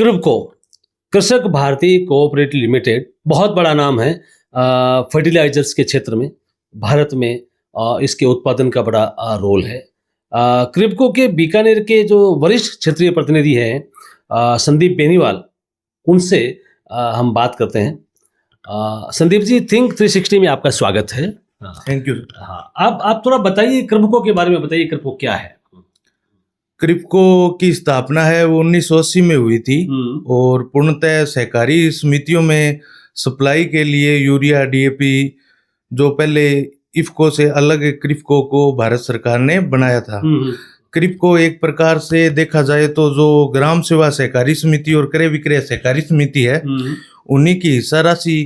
क्रिबको, कृषक Bharti cooperative limited, बहुत बड़ा नाम है फर्टिलाइजर्स के क्षेत्र में, भारत में इसके उत्पादन का बड़ा रोल है। क्रिबको के बीकानेर के जो वरिष्ठ क्षेत्रीय प्रतिनिधि हैं संदीप बेनीवाल, उनसे हम बात करते हैं। संदीप जी, थिंक 360 में आपका स्वागत है। Thank you. हाँ, आप थोड़ा बताइए क्रिबको के बारे में बताइए, क्रिबको क्या है? क्रिबको की स्थापना है वो 1980 में हुई थी और पूर्णतः सहकारी समितियों में सप्लाई के लिए यूरिया, डीएपी, जो पहले इफको से अलग क्रिबको को भारत सरकार ने बनाया था। क्रिबको एक प्रकार से देखा जाए तो जो ग्राम सेवा सहकारी समिति और क्रय विक्रय सहकारी समिति है, उन्हीं की हिस्सा राशि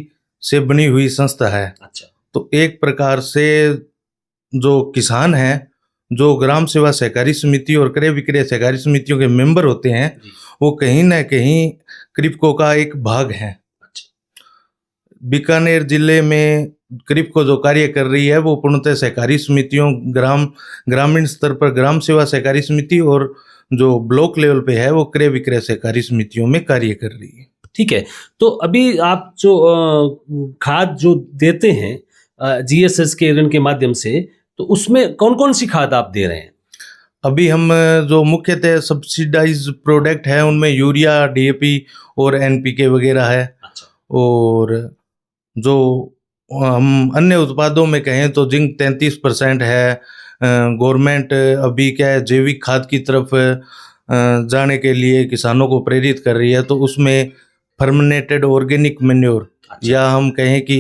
से बनी हुई संस्था है। अच्छा। तो एक प्रकार से जो किसान हैं, जो ग्राम सेवा सहकारी समिति और क्रय विक्रय सहकारी समितियों के मेंबर होते हैं, वो कहीं ना कहीं क्रिबको का एक भाग है। बीकानेर जिले में क्रिबको जो कार्य कर रही है वो पूर्णतः सहकारी समितियों, ग्रामीण स्तर पर ग्राम सेवा सहकारी समिति और जो ब्लॉक लेवल पे है वो क्रय विक्रय सहकारी समितियों में कार्य कर रही है। ठीक है, तो अभी आप जो खाद जो देते हैं जीएसएस के ऋण के माध्यम से, तो उसमें कौन कौन सी खाद आप दे रहे हैं? अभी हम जो मुख्यतः सब्सिडाइज प्रोडक्ट है उनमें यूरिया, डीएपी और एनपीके वगैरह है। अच्छा। और जो हम अन्य उत्पादों में कहें तो जिंक 33% है। गवर्नमेंट अभी क्या है, जैविक खाद की तरफ जाने के लिए किसानों को प्रेरित कर रही है, तो उसमें फर्मिनेटेड ऑर्गेनिक मैन्योर, या हम कहें कि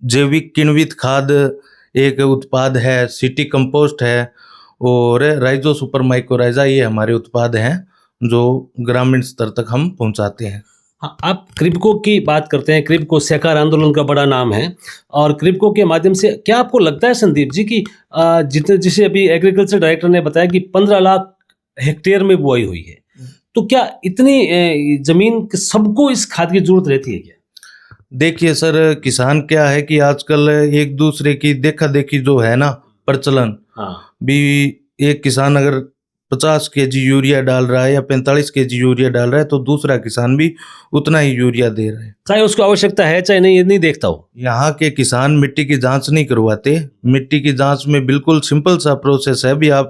जैविक किण्वित खाद एक उत्पाद है, सिटी कंपोस्ट है और राइजो सुपर माइक्रोराइजा, ये हमारे उत्पाद हैं जो ग्रामीण स्तर तक हम पहुंचाते हैं। हाँ, आप क्रिबको की बात करते हैं। क्रिबको सहकार आंदोलन का बड़ा नाम है और क्रिबको के माध्यम से क्या आपको लगता है संदीप जी कि जिसे अभी एग्रीकल्चर डायरेक्टर ने बताया कि 15 लाख हेक्टेयर में बुआई हुई है, तो क्या इतनी जमीन सबको इस खाद की जरूरत रहती है क्या? देखिए सर, किसान क्या है कि आजकल एक दूसरे की देखा देखी जो है ना प्रचलन, भी एक किसान अगर 50 केजी यूरिया डाल रहा है या 45 केजी यूरिया डाल रहा है तो दूसरा किसान भी उतना ही यूरिया दे रहा है, चाहे उसको आवश्यकता है चाहे नहीं, ये नहीं देखता हो। यहाँ के किसान मिट्टी की जांच नहीं करवाते। मिट्टी की जांच में बिल्कुल सिंपल सा प्रोसेस है, भी आप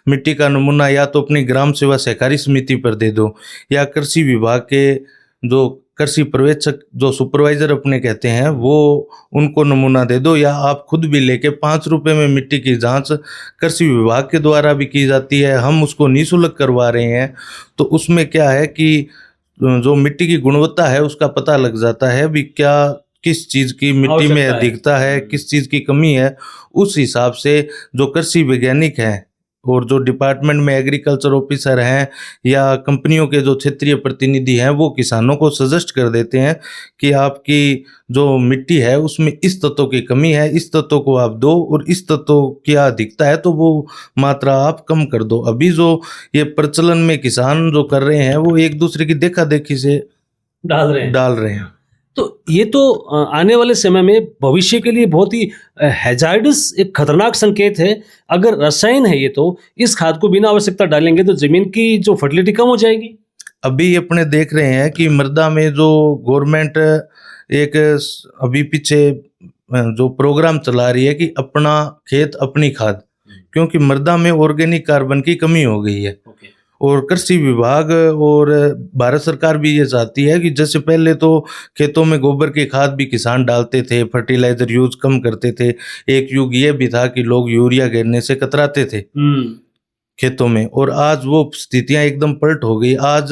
मिट्टी का नमूना या तो अपनी ग्राम सेवा सहकारी समिति पर दे दो या कृषि विभाग के जो कृषि पर्यवेक्षक, जो सुपरवाइजर अपने कहते हैं, वो उनको नमूना दे दो, या आप खुद भी लेके 5 रुपए में मिट्टी की जांच कृषि विभाग के द्वारा भी की जाती है। हम उसको निःशुल्क करवा रहे हैं। तो उसमें क्या है कि जो मिट्टी की गुणवत्ता है उसका पता लग जाता है, भी क्या किस चीज़ की मिट्टी में अधिकता है, किस चीज़ की कमी है। उस हिसाब से जो कृषि वैज्ञानिक हैं और जो डिपार्टमेंट में एग्रीकल्चर ऑफिसर हैं या कंपनियों के जो क्षेत्रीय प्रतिनिधि हैं, वो किसानों को सजेस्ट कर देते हैं कि आपकी जो मिट्टी है उसमें इस तत्व की कमी है, इस तत्व को आप दो, और इस तत्व की अधिकता है तो वो मात्रा आप कम कर दो। अभी जो ये प्रचलन में किसान जो कर रहे हैं वो एक दूसरे की देखा देखी से डाल रहे हैं। तो ये तो आने वाले समय में भविष्य के लिए बहुत ही हैजार्डस, एक खतरनाक संकेत है। अगर रसायन है ये, तो इस खाद को बिना आवश्यकता डालेंगे तो जमीन की जो फर्टिलिटी कम हो जाएगी। अभी अपने देख रहे हैं कि मृदा में जो गवर्नमेंट एक अभी पीछे जो प्रोग्राम चला रही है कि अपना खेत अपनी खाद, क्योंकि मृदा में ऑर्गेनिक कार्बन की कमी हो गई है। और कृषि विभाग और भारत सरकार भी ये चाहती है कि जैसे पहले तो खेतों में गोबर की खाद भी किसान डालते थे, फर्टिलाइजर यूज कम करते थे। एक युग ये भी था कि लोग यूरिया गिरने से कतराते थे खेतों में, और आज वो स्थितियां एकदम पलट हो गई। आज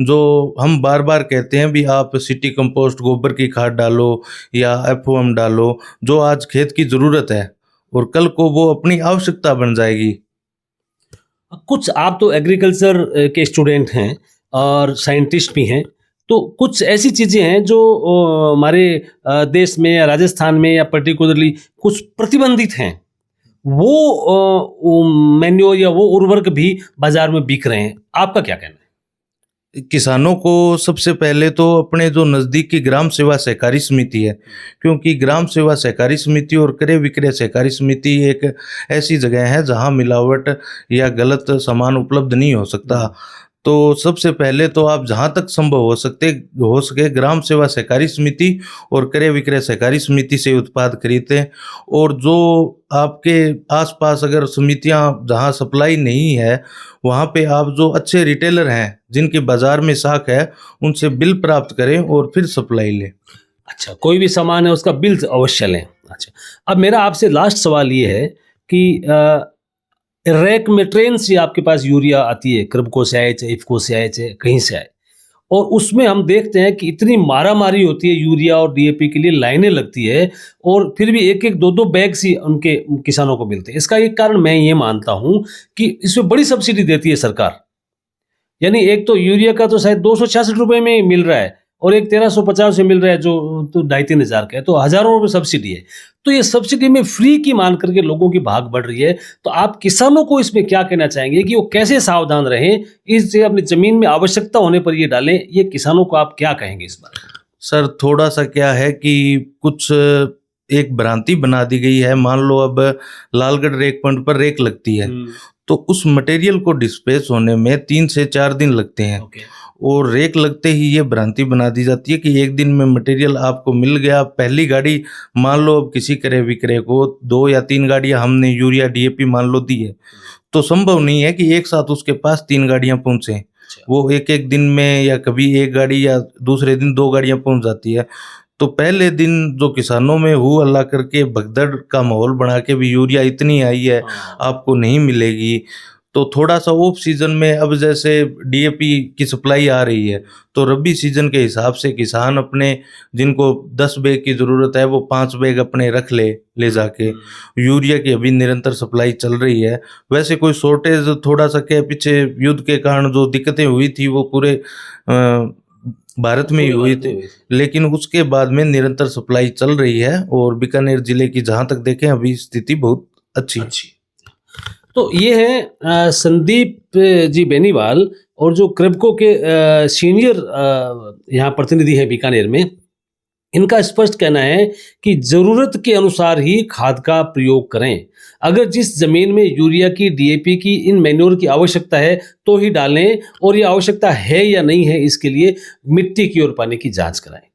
जो हम बार बार कहते हैं भी आप सिटी कंपोस्ट, गोबर की खाद डालो या एफओएम डालो, जो आज खेत की जरूरत है और कल को वो अपनी आवश्यकता बन जाएगी। कुछ आप तो एग्रीकल्चर के स्टूडेंट हैं और साइंटिस्ट भी हैं, तो कुछ ऐसी चीज़ें हैं जो हमारे देश में या राजस्थान में या पर्टिकुलरली कुछ प्रतिबंधित हैं, वो मैन्योर या वो उर्वरक भी बाजार में बिक रहे हैं। आपका क्या कहना है? किसानों को सबसे पहले तो अपने जो नज़दीक की ग्राम सेवा सहकारी समिति है, क्योंकि ग्राम सेवा सहकारी समिति और क्रय विक्रय सहकारी समिति एक ऐसी जगह है जहां मिलावट या गलत सामान उपलब्ध नहीं हो सकता। तो सबसे पहले तो आप जहां तक संभव हो सके ग्राम सेवा सहकारी समिति और क्रय विक्रय सहकारी समिति से उत्पाद खरीदें। और जो आपके आसपास अगर समितियां जहां सप्लाई नहीं है, वहां पे आप जो अच्छे रिटेलर हैं जिनके बाजार में साख है, उनसे बिल प्राप्त करें और फिर सप्लाई लें। अच्छा, कोई भी सामान है उसका बिल अवश्य लें। अच्छा, अब मेरा आपसे लास्ट सवाल ये है कि रैक में ट्रेन से आपके पास यूरिया आती है, कृभको से आए चाहे इफको से आए चाहे कहीं से आए, और उसमें हम देखते हैं कि इतनी मारामारी होती है, यूरिया और डीएपी के लिए लाइनें लगती है, और फिर भी एक एक दो दो बैग सी उनके किसानों को मिलते हैं। इसका एक कारण मैं ये मानता हूँ कि इसमें बड़ी सब्सिडी देती है सरकार। यानी एक तो यूरिया का तो शायद 266 रुपए में ही मिल रहा है, और एक 1350 से मिल रहा है जो तो 2,500-3,000 का है, तो हजारों रुपए सब्सिडी है। तो ये सब्सिडी में फ्री की मान करके लोगों की भाग बढ़ रही है। तो आप किसानों को इसमें क्या कहना चाहेंगे कि वो कैसे सावधान रहें, इससे अपनी जमीन में आवश्यकता होने पर ये डालें? ये किसानों को आप क्या कहेंगे इस बारे में? सर थोड़ा सा क्या है कि कुछ एक भ्रांति बना दी गई है। मान लो अब लालगढ़ रेक पॉइंट पर रेक लगती है, तो उस मटेरियल को डिस्पैच होने में 3 से 4 दिन लगते हैं। और रेक लगते ही ये भ्रांति बना दी जाती है कि एक दिन में मटेरियल आपको मिल गया। पहली गाड़ी मान लो अब किसी क्रय विक्रय को 2 या 3 गाड़ियां हमने यूरिया डीएपी मान लो दी है, तो संभव नहीं है कि एक साथ उसके पास 3 गाड़ियां पहुंचे। वो एक एक दिन में या कभी एक गाड़ी या दूसरे दिन 2 गाड़ियां पहुंच जाती है। तो पहले दिन जो किसानों में हु हल्ला करके भगदड़ का माहौल बना के भी यूरिया इतनी आई है आपको नहीं मिलेगी, तो थोड़ा सा ऑफ सीजन में अब जैसे डीएपी की सप्लाई आ रही है, तो रबी सीजन के हिसाब से किसान अपने जिनको 10 बैग की ज़रूरत है वो 5 बैग अपने रख ले जाके। यूरिया की अभी निरंतर सप्लाई चल रही है। वैसे कोई शॉर्टेज थोड़ा सा क्या पीछे युद्ध के कारण जो दिक्कतें हुई थी वो पूरे भारत में ही हुई थी, लेकिन उसके बाद में निरंतर सप्लाई चल रही है। और बीकानेर जिले की जहाँ तक देखें अभी स्थिति बहुत अच्छी। तो ये है संदीप जी बेनीवाल, और जो कृभको के सीनियर यहाँ प्रतिनिधि हैं बीकानेर में। इनका स्पष्ट कहना है कि ज़रूरत के अनुसार ही खाद का प्रयोग करें। अगर जिस ज़मीन में यूरिया की, डीएपी की, इन मैन्योर की आवश्यकता है तो ही डालें, और ये आवश्यकता है या नहीं है इसके लिए मिट्टी की और पानी की जांच कराएं।